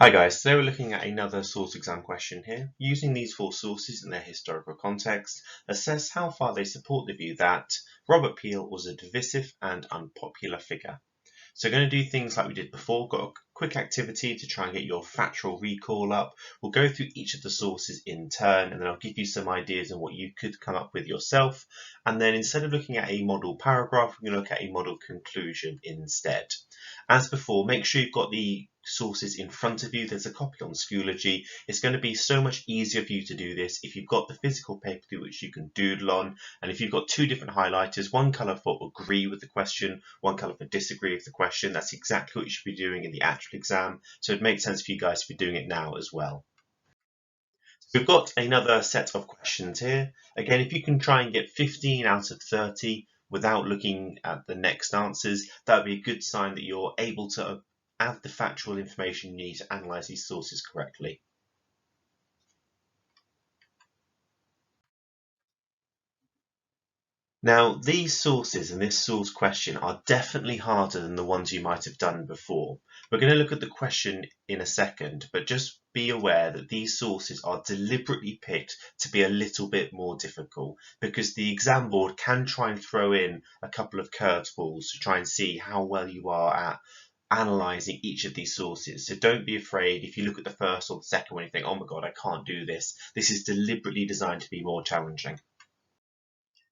Hi guys, today we're looking at another source exam question here. Using these four sources in their historical context, assess how far they support the view that Robert Peel was a divisive and unpopular figure. So we're going to do things like we did before, got a quick activity to try and get your factual recall up. We'll go through each of the sources in turn and then I'll give you some ideas on what you could come up with yourself. And then instead of looking at a model paragraph, we're going to look at a model conclusion instead. As before, make sure you've got the sources in front of you. There's a copy on Schoology. It's going to be so much easier for you to do this if you've got the physical paper which you can doodle on, and if you've got two different highlighters, one colour for agree with the question, one colour for disagree with the question. That's exactly what you should be doing in the actual exam, so it makes sense for you guys to be doing it now as well. We've got another set of questions here. Again, if you can try and get 15 out of 30 without looking at the next answers, that would be a good sign that you're able to add the factual information you need to analyse these sources correctly. Now, these sources and this source question are definitely harder than the ones you might have done before. We're going to look at the question in a second, but just be aware that these sources are deliberately picked to be a little bit more difficult because the exam board can try and throw in a couple of curveballs to try and see how well you are at analysing each of these sources. So don't be afraid if you look at the first or the second one and you think, oh my god, I can't do this. This is deliberately designed to be more challenging.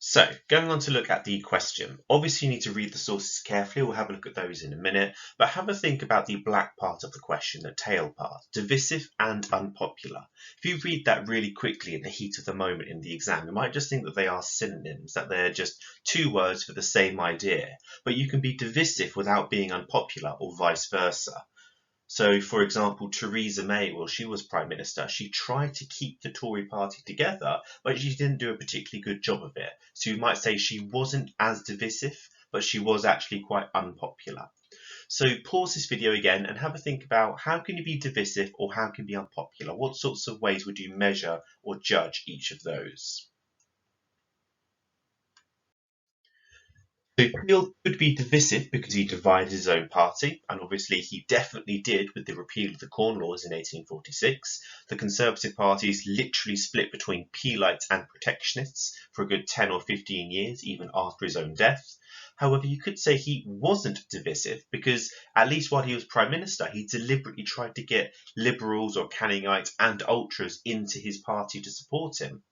So, going on to look at the question. Obviously, you need to read the sources carefully. We'll have a look at those in a minute. But have a think about the black part of the question, the tail part, divisive and unpopular. If you read that really quickly in the heat of the moment in the exam, you might just think that they are synonyms, that they're just two words for the same idea. But you can be divisive without being unpopular or vice versa. So, for example, Theresa May, well, she was Prime Minister. She tried to keep the Tory party together, but she didn't do a particularly good job of it. So you might say she wasn't as divisive, but she was actually quite unpopular. So pause this video again and have a think about how can you be divisive or how can you be unpopular? What sorts of ways would you measure or judge each of those? So Peel could be divisive because he divided his own party, and obviously he definitely did with the repeal of the Corn Laws in 1846. The Conservative Party is literally split between Peelites and Protectionists for a good 10 or 15 years, even after his own death. However, you could say he wasn't divisive because at least while he was Prime Minister, he deliberately tried to get Liberals or Canningites and Ultras into his party to support him.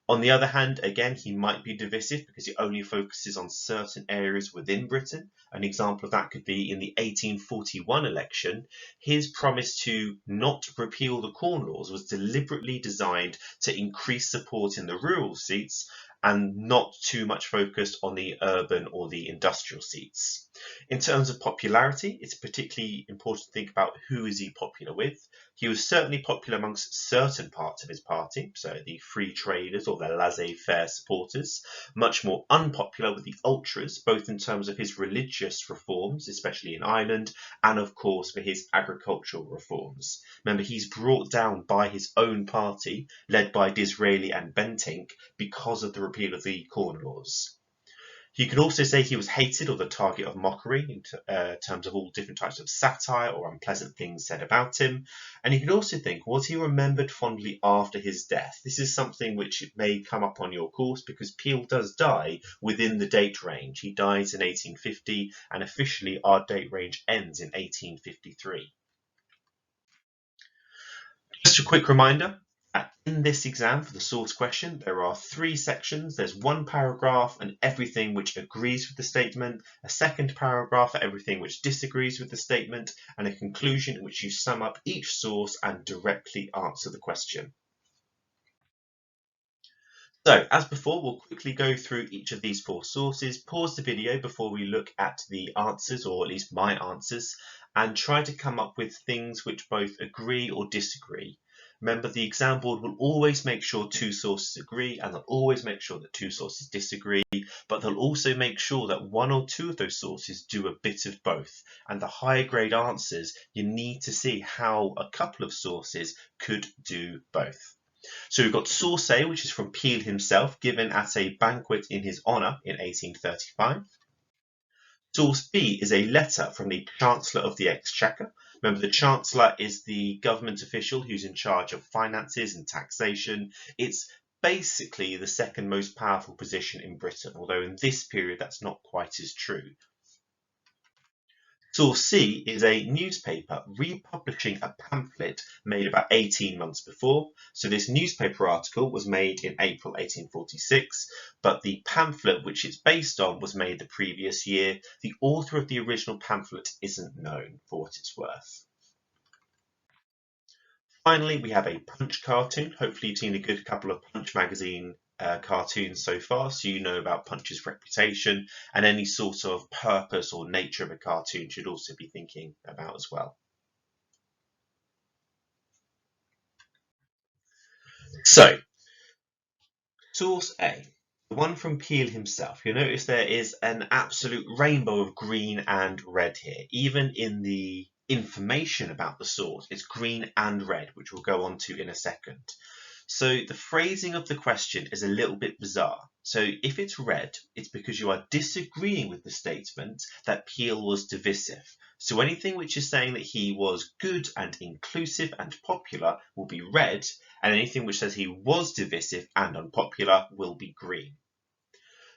On the other hand, again, he might be divisive because he only focuses on certain areas within Britain. An example of that could be in the 1841 election. His promise to not repeal the Corn Laws was deliberately designed to increase support in the rural seats and not too much focused on the urban or the industrial seats. In terms of popularity, it's particularly important to think about who is he popular with. He was certainly popular amongst certain parts of his party, so the free traders or the laissez-faire supporters, much more unpopular with the ultras, both in terms of his religious reforms, especially in Ireland, and of course for his agricultural reforms. Remember, he's brought down by his own party, led by Disraeli and Bentinck, because of the repeal of the Corn Laws. You could also say he was hated or the target of mockery in terms of all different types of satire or unpleasant things said about him. And you could also think, was he remembered fondly after his death? This is something which may come up on your course because Peel does die within the date range. He dies in 1850 and officially our date range ends in 1853. Just a quick reminder, in this exam for the source question, there are three sections. There's one paragraph and everything which agrees with the statement, a second paragraph for everything which disagrees with the statement, and a conclusion in which you sum up each source and directly answer the question. So, as before, we'll quickly go through each of these four sources, pause the video before we look at the answers, or at least my answers, and try to come up with things which both agree or disagree. Remember, the exam board will always make sure two sources agree, and they'll always make sure that two sources disagree, but they'll also make sure that one or two of those sources do a bit of both. And the higher grade answers, you need to see how a couple of sources could do both. So we've got source A, which is from Peel himself, given at a banquet in his honour in 1835. Source B is a letter from the Chancellor of the Exchequer, Remember, the Chancellor is the government official who's in charge of finances and taxation. It's basically the second most powerful position in Britain, although in this period that's not quite as true. Source C is a newspaper republishing a pamphlet made about 18 months before. So this newspaper article was made in April 1846, but the pamphlet which it's based on was made the previous year. The author of the original pamphlet isn't known for what it's worth. Finally, we have a Punch cartoon. Hopefully you've seen a good couple of Punch magazine cartoons so far, so you know about Punch's reputation, and any sort of purpose or nature of a cartoon should also be thinking about as well. So, source A, the one from Peel himself. You'll notice there is an absolute rainbow of green and red here. Even in the information about the source, it's green and red, which we'll go on to in a second. So the phrasing of the question is a little bit bizarre. So if it's red, it's because you are disagreeing with the statement that Peel was divisive. So anything which is saying that he was good and inclusive and popular will be red, and anything which says he was divisive and unpopular will be green.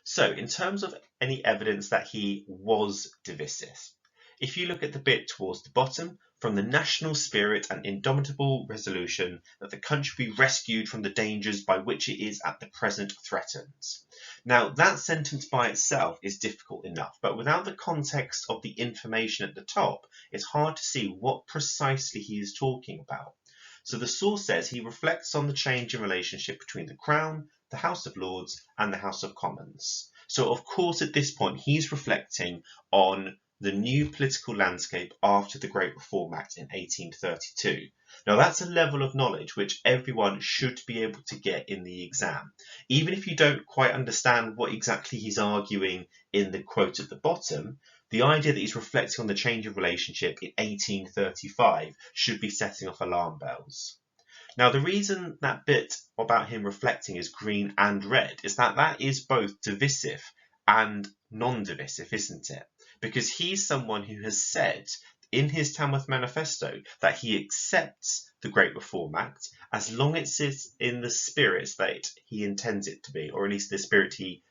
So in terms of any evidence that he was divisive, if you look at the bit towards the bottom, from the national spirit and indomitable resolution that the country be rescued from the dangers by which it is at the present threatened. Now, that sentence by itself is difficult enough, but without the context of the information at the top, it's hard to see what precisely he is talking about. So the source says he reflects on the change in relationship between the Crown, the House of Lords, and the House of Commons. So, of course, at this point, he's reflecting on the new political landscape after the Great Reform Act in 1832. Now, that's a level of knowledge which everyone should be able to get in the exam. Even if you don't quite understand what exactly he's arguing in the quote at the bottom, the idea that he's reflecting on the change of relationship in 1835 should be setting off alarm bells. Now, the reason that bit about him reflecting is green and red is that that is both divisive and non-divisive, isn't it? Because he's someone who has said in his Tamworth Manifesto that he accepts the Great Reform Act as long as it's in the spirit that he intends it to be, or at least the spirit he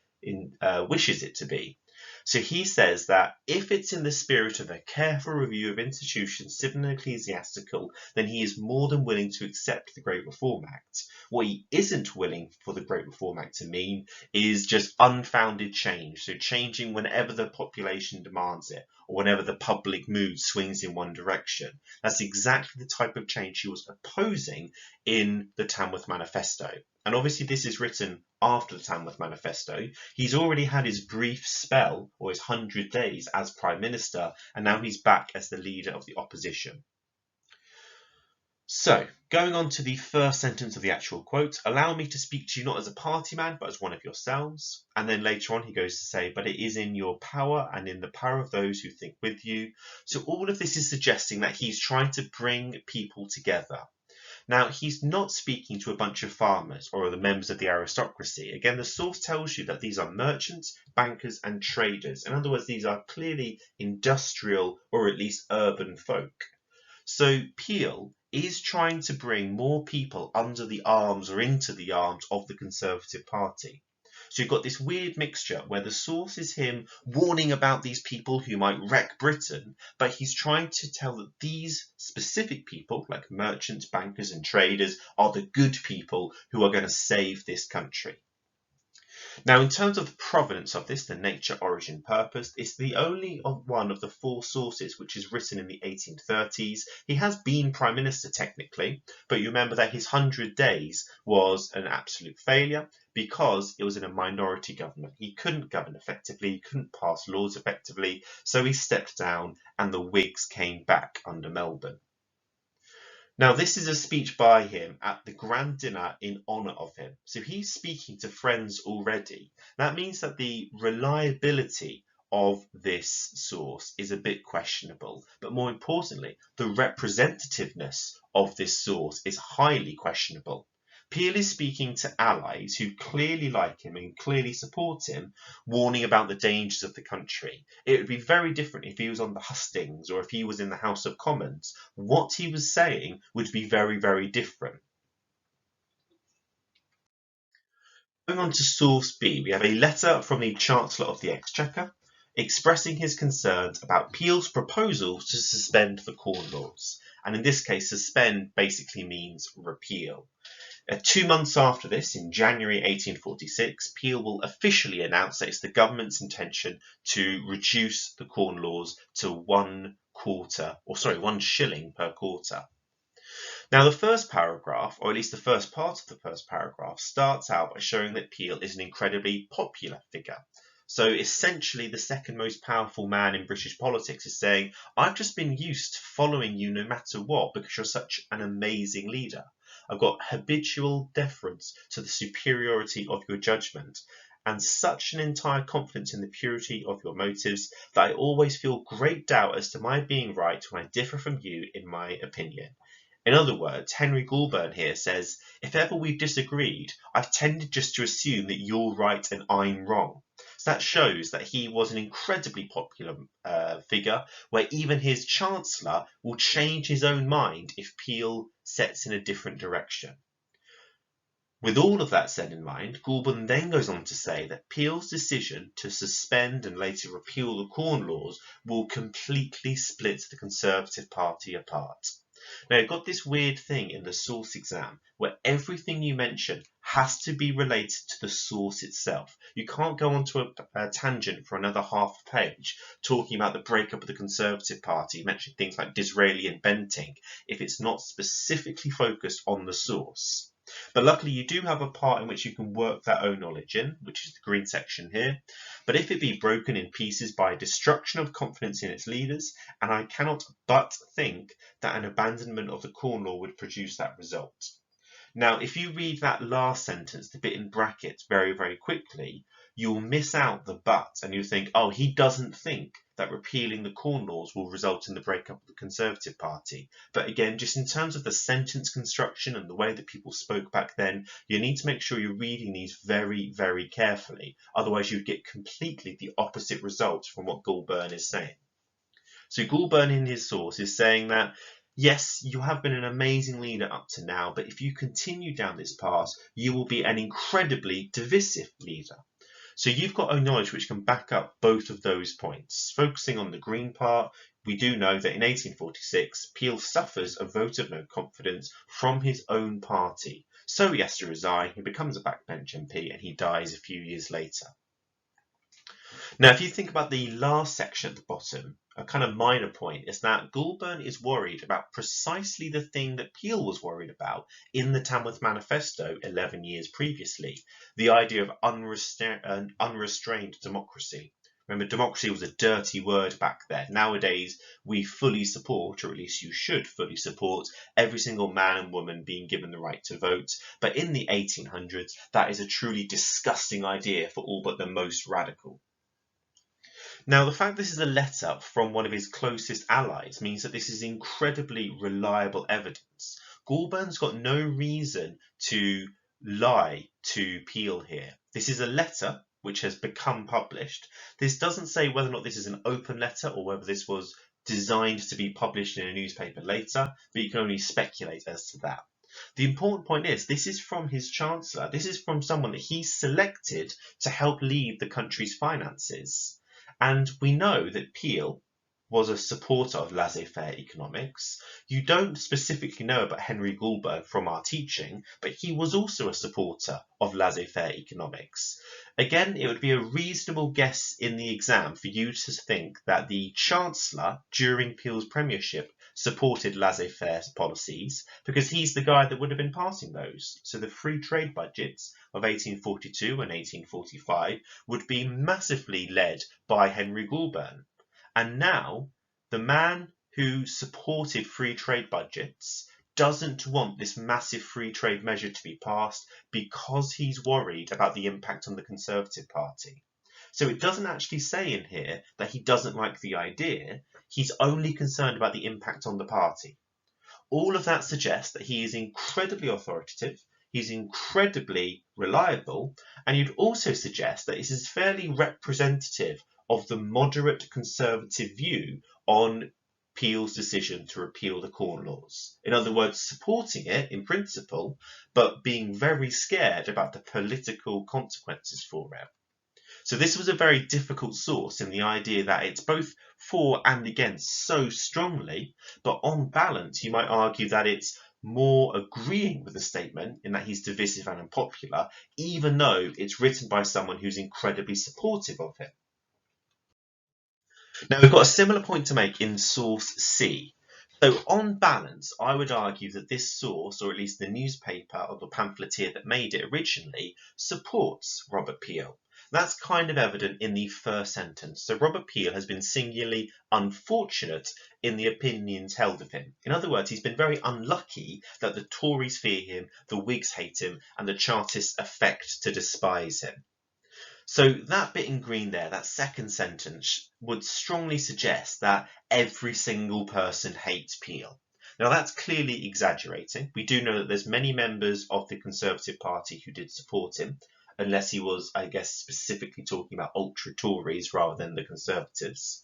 wishes it to be. So he says that if it's in the spirit of a careful review of institutions, civil and ecclesiastical, then he is more than willing to accept the Great Reform Act. What he isn't willing for the Great Reform Act to mean is just unfounded change, so changing whenever the population demands it, or whenever the public mood swings in one direction. That's exactly the type of change he was opposing in the Tamworth Manifesto. And obviously this is written after the Tamworth Manifesto. He's already had his brief spell, or his 100 days as Prime Minister, and now he's back as the leader of the opposition. So, going on to the first sentence of the actual quote, allow me to speak to you not as a party man, but as one of yourselves. And then later on he goes to say, but it is in your power and in the power of those who think with you. So all of this is suggesting that he's trying to bring people together. Now, he's not speaking to a bunch of farmers or the members of the aristocracy. Again, the source tells you that these are merchants, bankers, and traders. In other words, these are clearly industrial or at least urban folk. So Peel is trying to bring more people under the arms or into the arms of the Conservative Party. So you've got this weird mixture where the source is him warning about these people who might wreck Britain, but he's trying to tell that these specific people, like merchants, bankers, and traders, are the good people who are going to save this country. Now, in terms of the provenance of this, the nature, origin, purpose, it's the only one of the four sources which is written in the 1830s. He has been Prime Minister technically, but you remember that his 100 days was an absolute failure because it was in a minority government. He couldn't govern effectively, he couldn't pass laws effectively, so he stepped down and the Whigs came back under Melbourne. Now, this is a speech by him at the grand dinner in honour of him. So he's speaking to friends already. That means that the reliability of this source is a bit questionable. But more importantly, the representativeness of this source is highly questionable. Peel is speaking to allies who clearly like him and clearly support him, warning about the dangers of the country. It would be very different if he was on the hustings or if he was in the House of Commons. What he was saying would be very, very different. Going on to source B, we have a letter from the Chancellor of the Exchequer expressing his concerns about Peel's proposal to suspend the Corn Laws. And in this case, suspend basically means repeal. 2 months after this, in January 1846, Peel will officially announce that it's the government's intention to reduce the Corn Laws to 1 shilling per quarter. Now, the first paragraph, or at least the first part of the first paragraph, starts out by showing that Peel is an incredibly popular figure. So essentially, the second most powerful man in British politics is saying, I've just been used to following you no matter what because you're such an amazing leader. I've got habitual deference to the superiority of your judgment and such an entire confidence in the purity of your motives that I always feel great doubt as to my being right when I differ from you in my opinion. In other words, Henry Goulburn here says, if ever we've disagreed, I've tended just to assume that you're right and I'm wrong. So that shows that he was an incredibly popular figure, where even his Chancellor will change his own mind if Peel sets in a different direction. With all of that said in mind, Goulburn then goes on to say that Peel's decision to suspend and later repeal the Corn Laws will completely split the Conservative Party apart. Now, you've got this weird thing in the source exam where everything you mention has to be related to the source itself. You can't go onto a tangent for another half a page talking about the breakup of the Conservative Party, mentioning things like Disraeli and Bentinck, if it's not specifically focused on the source. But luckily you do have a part in which you can work that own knowledge in, which is the green section here. But if it be broken in pieces by destruction of confidence in its leaders, and I cannot but think that an abandonment of the Corn Law would produce that result. Now, if you read that last sentence, the bit in brackets, very, very quickly, you'll miss out the but, and you think, oh, he doesn't think that repealing the Corn Laws will result in the breakup of the Conservative Party. But again, just in terms of the sentence construction and the way that people spoke back then, you need to make sure you're reading these very, very carefully. Otherwise, you'd get completely the opposite result from what Goulburn is saying. So Goulburn in his source is saying that yes, you have been an amazing leader up to now, but if you continue down this path, you will be an incredibly divisive leader. So you've got a knowledge which can back up both of those points. Focusing on the green part, we do know that in 1846, Peel suffers a vote of no confidence from his own party. So he has to resign, he becomes a backbench MP, and he dies a few years later. Now, if you think about the last section at the bottom, a kind of minor point is that Goulburn is worried about precisely the thing that Peel was worried about in the Tamworth Manifesto 11 years previously, the idea of unrestrained democracy. Remember, democracy was a dirty word back then. Nowadays, we fully support, or at least you should fully support, every single man and woman being given the right to vote. But in the 1800s, that is a truly disgusting idea for all but the most radical. Now, the fact this is a letter from one of his closest allies means that this is incredibly reliable evidence. Goulburn's got no reason to lie to Peel here. This is a letter which has become published. This doesn't say whether or not this is an open letter or whether this was designed to be published in a newspaper later, but you can only speculate as to that. The important point is this is from his Chancellor. This is from someone that he selected to help lead the country's finances. And we know that Peel was a supporter of laissez-faire economics. You don't specifically know about Henry Goulburn from our teaching, but he was also a supporter of laissez-faire economics. Again, it would be a reasonable guess in the exam for you to think that the Chancellor during Peel's premiership supported laissez-faire policies because he's the guy that would have been passing those. So the free trade budgets of 1842 and 1845 would be massively led by Henry Goulburn. And now, the man who supported free trade budgets doesn't want this massive free trade measure to be passed because he's worried about the impact on the Conservative Party. So it doesn't actually say in here that he doesn't like the idea, he's only concerned about the impact on the party. All of that suggests that he is incredibly authoritative, he's incredibly reliable, and you'd also suggest that this is fairly representative of the moderate conservative view on Peel's decision to repeal the Corn Laws. In other words, supporting it in principle, but being very scared about the political consequences for it. So this was a very difficult source in the idea that it's both for and against so strongly, but on balance, you might argue that it's more agreeing with the statement in that he's divisive and unpopular, even though it's written by someone who's incredibly supportive of him. Now, we've got a similar point to make in source C. So on balance, I would argue that this source, or at least the newspaper or the pamphleteer that made it originally, supports Robert Peel. That's kind of evident in the first sentence. So Robert Peel has been singularly unfortunate in the opinions held of him. In other words, he's been very unlucky that the Tories fear him, the Whigs hate him, and the Chartists affect to despise him. So that bit in green there, that second sentence, would strongly suggest that every single person hates Peel. Now that's clearly exaggerating. We do know that there's many members of the Conservative Party who did support him, unless he was, I guess, specifically talking about ultra-Tories rather than the Conservatives.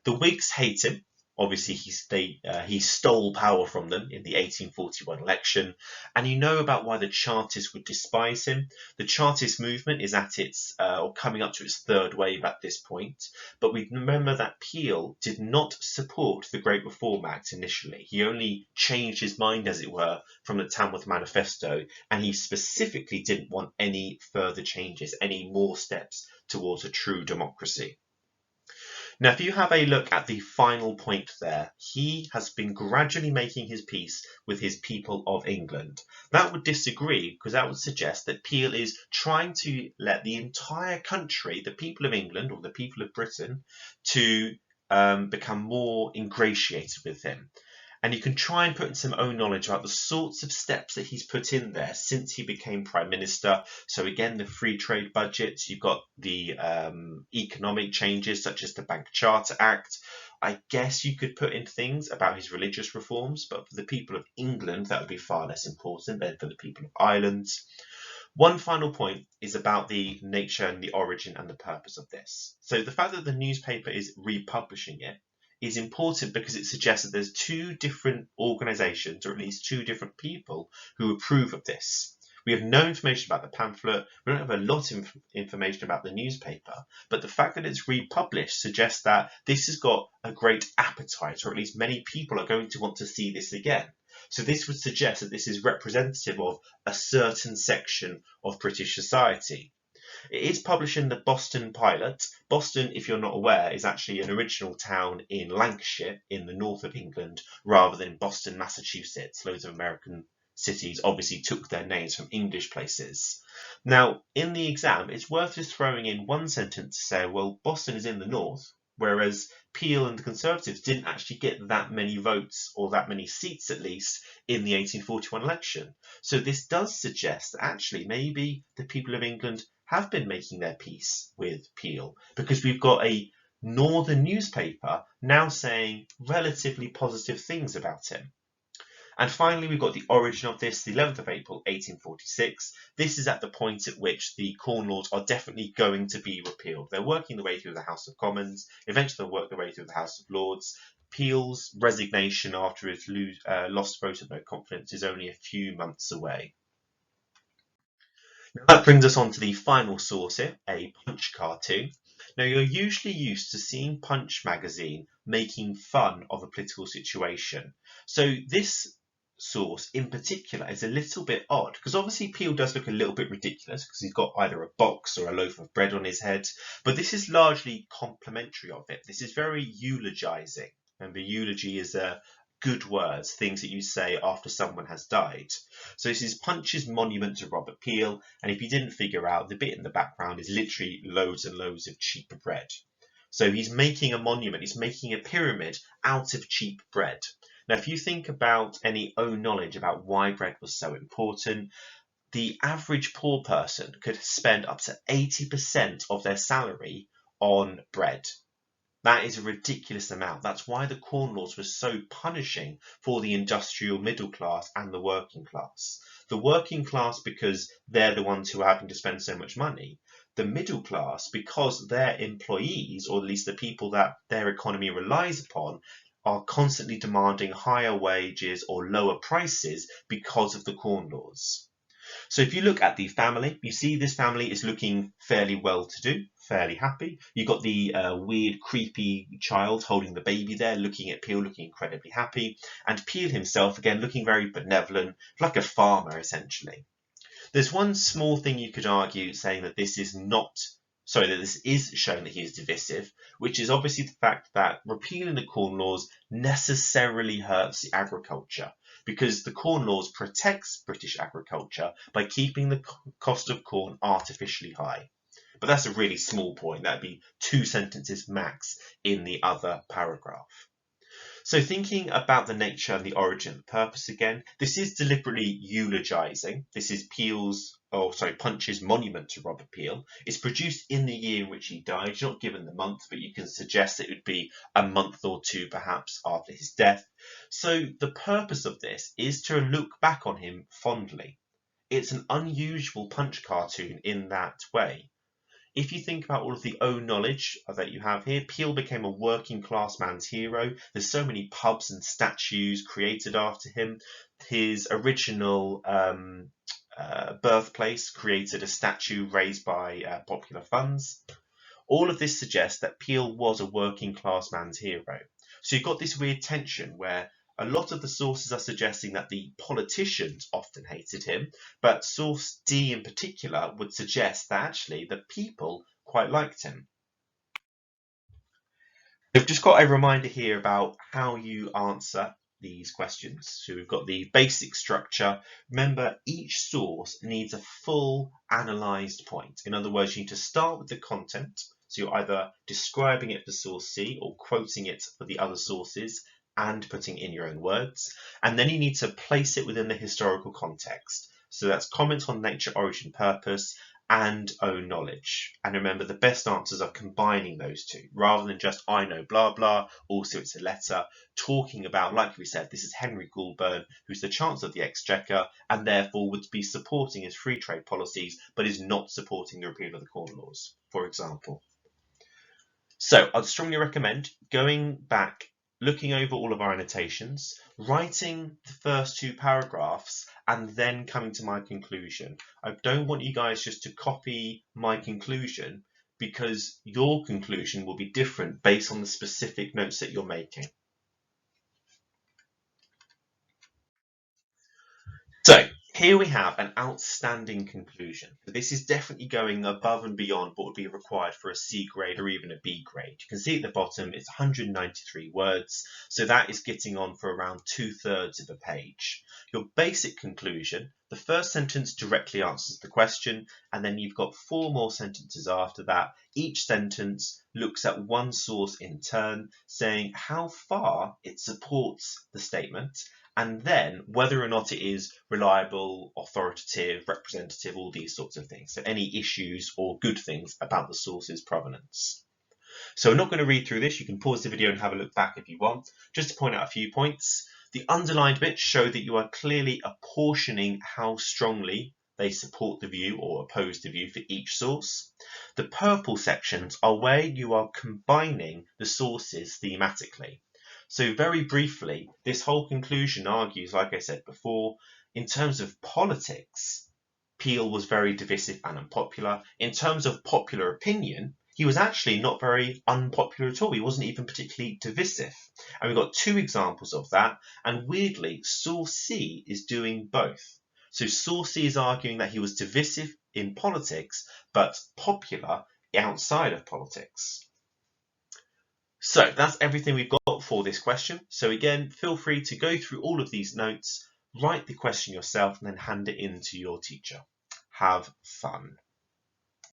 The Whigs hate him. Obviously, he stole power from them in the 1841 election, and you know about why the Chartists would despise him. The Chartist movement is at its or coming up to its third wave at this point, but we remember that Peel did not support the Great Reform Act initially. He only changed his mind, as it were, from the Tamworth Manifesto, and he specifically didn't want any further changes, any more steps towards a true democracy. Now, if you have a look at the final point there, he has been gradually making his peace with his people of England. That would disagree, because that would suggest that Peel is trying to let the entire country, the people of England or the people of Britain, to become more ingratiated with him. And you can try and put in some own knowledge about the sorts of steps that he's put in there since he became Prime Minister. So again, the free trade budgets, you've got the economic changes such as the Bank Charter Act. I guess you could put in things about his religious reforms, but for the people of England, that would be far less important than for the people of Ireland. One final point is about the nature and the origin and the purpose of this. So the fact that the newspaper is republishing it is important because it suggests that there's two different organisations, or at least two different people, who approve of this. We have no information about the pamphlet, we don't have a lot of information about the newspaper, but the fact that it's republished suggests that this has got a great appetite, or at least many people are going to want to see this again. So this would suggest that this is representative of a certain section of British society. It is published in the Boston Pilot. Boston, if you're not aware, is actually an original town in Lancashire in the north of England rather than Boston, Massachusetts. Loads of American cities obviously took their names from English places. Now, in the exam, it's worth just throwing in one sentence to say, well, Boston is in the north, whereas Peel and the Conservatives didn't actually get that many votes, or that many seats at least, in the 1841 election. So this does suggest that actually maybe the people of England have been making their peace with Peel, because we've got a northern newspaper now saying relatively positive things about him. And finally, we've got the origin of this, the 11th of April, 1846. This is at the point at which the Corn Laws are definitely going to be repealed. They're working their way through the House of Commons. Eventually, they'll work their way through the House of Lords. Peel's resignation after his lost vote of no confidence is only a few months away. Now that brings us on to the final source here, a Punch cartoon. Now, you're usually used to seeing Punch magazine making fun of a political situation. So this source in particular is a little bit odd, because obviously Peel does look a little bit ridiculous because he's got either a box or a loaf of bread on his head, but this is largely complimentary of it. This is very eulogizing. Remember, eulogy is good words, things that you say after someone has died. So this is Punch's monument to Robert Peel, and if you didn't figure out, the bit in the background is literally loads and loads of cheap bread. So he's making a monument, he's making a pyramid out of cheap bread. Now, if you think about any own knowledge about why bread was so important, the average poor person could spend up to 80% of their salary on bread. That is a ridiculous amount. That's why the Corn Laws were so punishing for the industrial middle class and the working class. The working class because they're the ones who are having to spend so much money. The middle class because their employees, or at least the people that their economy relies upon, are constantly demanding higher wages or lower prices because of the Corn Laws. So if you look at the family, you see this family is looking fairly well-to-do, fairly happy. You've got the weird, creepy child holding the baby there, looking at Peel, looking incredibly happy. And Peel himself, again, looking very benevolent, like a farmer, essentially. There's one small thing you could argue saying that this is not, sorry, that this is showing that he is divisive, which is obviously the fact that repealing the Corn Laws necessarily hurts the agriculture, because the Corn Laws protects British agriculture by keeping the cost of corn artificially high. But that's a really small point. That'd be 2 sentences max in the other paragraph. So thinking about the nature and the origin and purpose again, this is deliberately eulogizing. This is Punch's monument to Robert Peel. It's produced in the year in which he died. You're not given the month, but you can suggest it would be a month or two perhaps after his death. So the purpose of this is to look back on him fondly. It's an unusual Punch cartoon in that way. If you think about all of the own knowledge that you have here, Peel became a working class man's hero. There's so many pubs and statues created after him. His original birthplace created a statue raised by popular funds. All of this suggests that Peel was a working class man's hero. So you've got this weird tension where a lot of the sources are suggesting that the politicians often hated him, but source D in particular would suggest that actually the people quite liked him. We've just got a reminder here about how you answer these questions. So we've got the basic structure. Remember, each source needs a full analysed point. In other words, you need to start with the content. So you're either describing it for source C or quoting it for the other sources and putting in your own words. And then you need to place it within the historical context. So that's comment on nature, origin, purpose, and own knowledge. And remember, the best answers are combining those two, rather than just I know blah blah, also it's a letter, talking about, like we said, this is Henry Goulburn, who's the Chancellor of the Exchequer, and therefore would be supporting his free trade policies, but is not supporting the repeal of the Corn Laws, for example. So I'd strongly recommend going back, looking over all of our annotations, writing the first 2 paragraphs, and then coming to my conclusion. I don't want you guys just to copy my conclusion, because your conclusion will be different based on the specific notes that you're making. So here we have an outstanding conclusion. This is definitely going above and beyond what would be required for a C grade or even a B grade. You can see at the bottom it's 193 words, so that is getting on for around 2/3 of a page. Your basic conclusion, the first sentence directly answers the question, and then you've got 4 more sentences after that. Each sentence looks at one source in turn, saying how far it supports the statement, and then whether or not it is reliable, authoritative, representative, all these sorts of things. So any issues or good things about the source's provenance. So I'm not going to read through this. You can pause the video and have a look back if you want. Just to point out a few points. The underlined bits show that you are clearly apportioning how strongly they support the view or oppose the view for each source. The purple sections are where you are combining the sources thematically. So very briefly, this whole conclusion argues, like I said before, in terms of politics, Peel was very divisive and unpopular. In terms of popular opinion, he was actually not very unpopular at all. He wasn't even particularly divisive. And we've got 2 examples of that. And weirdly, source C is doing both. So source C is arguing that he was divisive in politics, but popular outside of politics. So that's everything we've got for this question. So again, feel free to go through all of these notes, write the question yourself, and then hand it in to your teacher. Have fun.